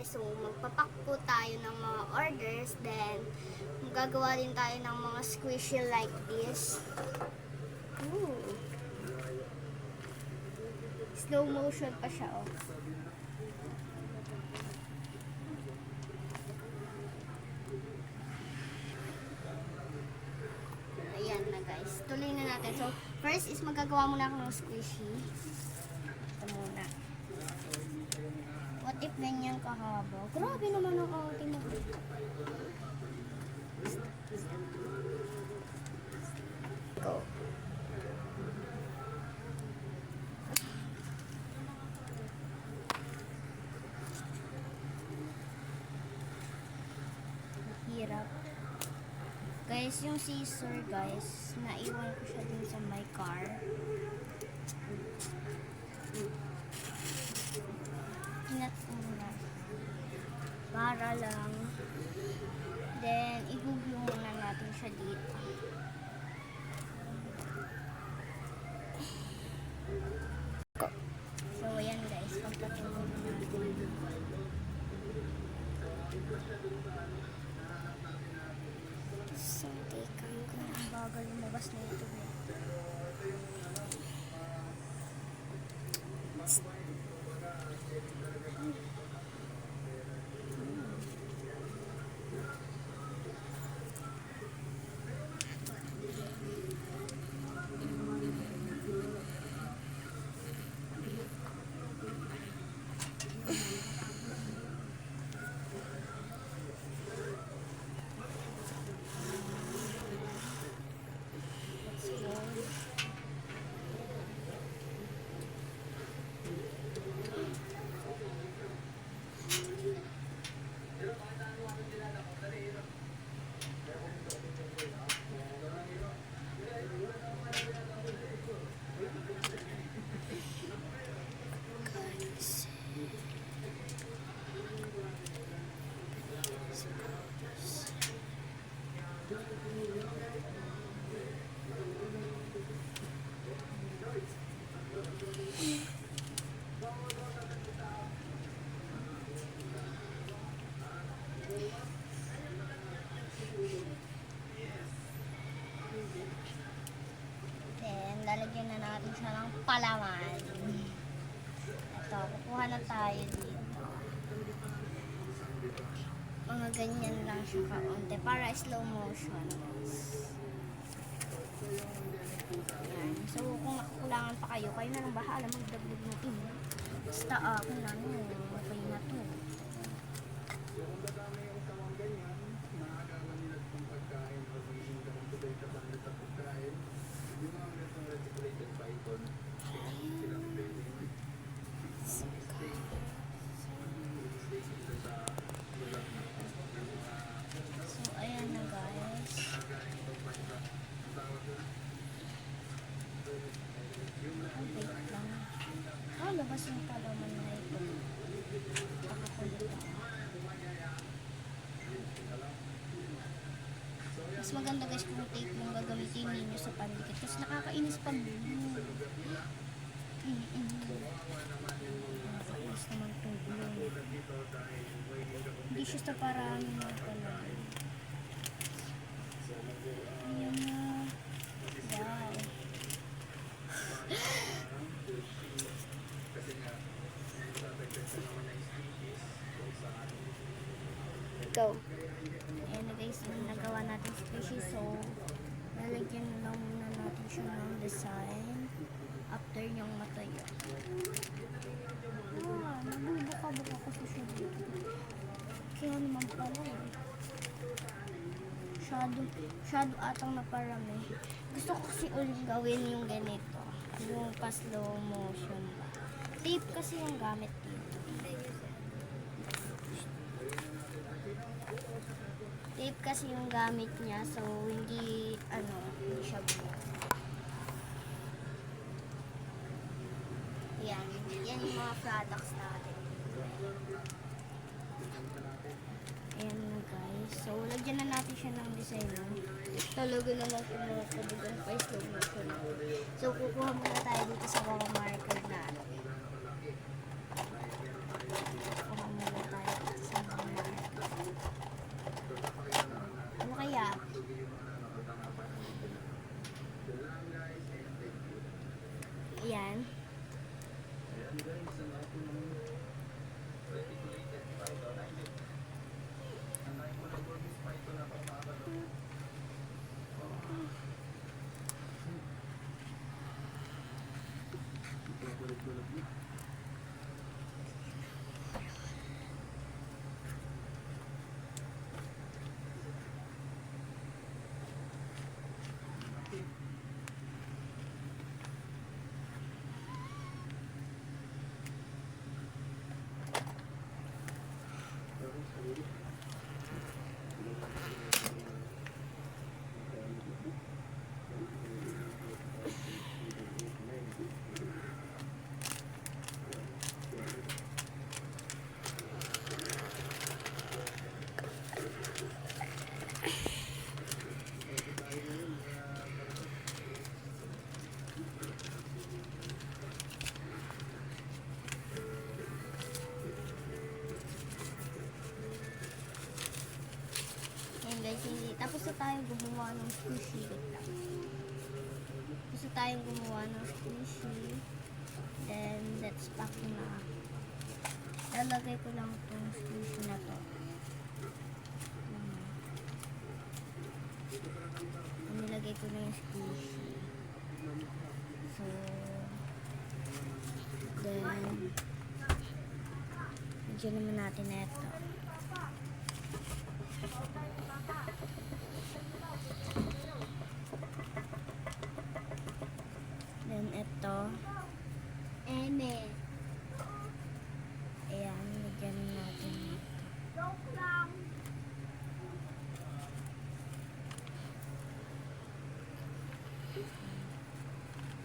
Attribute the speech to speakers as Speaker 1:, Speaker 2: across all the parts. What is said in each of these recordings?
Speaker 1: So, magpapak po tayo ng mga orders, then gagawa din tayo ng mga squishy like this. Ooh. Slow motion pa siya, oh. Ayan na guys. Tuloy na natin. So, first is magagawa muna ako ng squishy. Ito muna. What if ganyan kahaba? Grabe naman ang ating mo. Go. Hirap. Guys, yung scissor guys, naiwan ko siya din sa my car. Ingat muna. Para lang. Then, i-glue muna natin siya dito. So, ayan guys. Pagpatuloy natin. So, teka ko. Ang bagal lumabas na ito. Then, lalagyan na natin siya ng palaman. Ito, kukuha na tayo dito. Mga ganyan lang siya kaunti para slow motion. Yan. So, kung nakukulangan pa kayo, kayo na lang bahala magdagdag natin. Basta ako na, okay na to. So, ayan na guys. Wait lang. Labas yung palaman na ito. Pakakulit ako. Mas maganda guys kung tape yung gagamitin ninyo sa pandikit. Kasi nakakainis pag nakakainis naman itong glue. Hindi siya sa paraan yung mga pala. Ayan na. Wow. Go. Ayan na guys, yung nagawa natin species. So, lalagyan na lang muna natin siya ng design after niyang matayo. Nabubuka-buka kasi siya dito. Kaya naman pala eh. Shadow atang naparami. Gusto ko kasi ulit gawin yung ganito. Yung pa slow motion ba. Tape kasi yung gamit dito. Tape kasi yung gamit niya, so hindi siya buo. Yan yung mga products natin. Ayan na guys. So, lagyan na natin siya ng design. Talaga naman kung mga kabugan pa slow motion. So, kukuha muna tayo dito sa mga marker natin. Kukuha muna tayo. Ayan guys, hindi. Tapos na tayo gumawa ng squishy. Wait lang. Tapos na tayong gumawa ng squishy. Then, let's pack na. Lalagay ko lang itong squishy na to. Nilagay ko na yung squishy. So, then, lagyan naman natin na ito. Then, ito. Eme. Ayan, lagyan natin ito.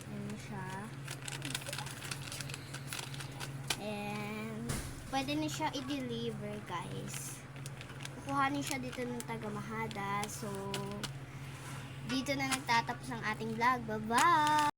Speaker 1: Ayan siya. And, pwede na siya i-deliver, guys. Kukuhanin siya dito ng taga-Mahada. So, dito na nagtatapos ang ating vlog. Bye-bye!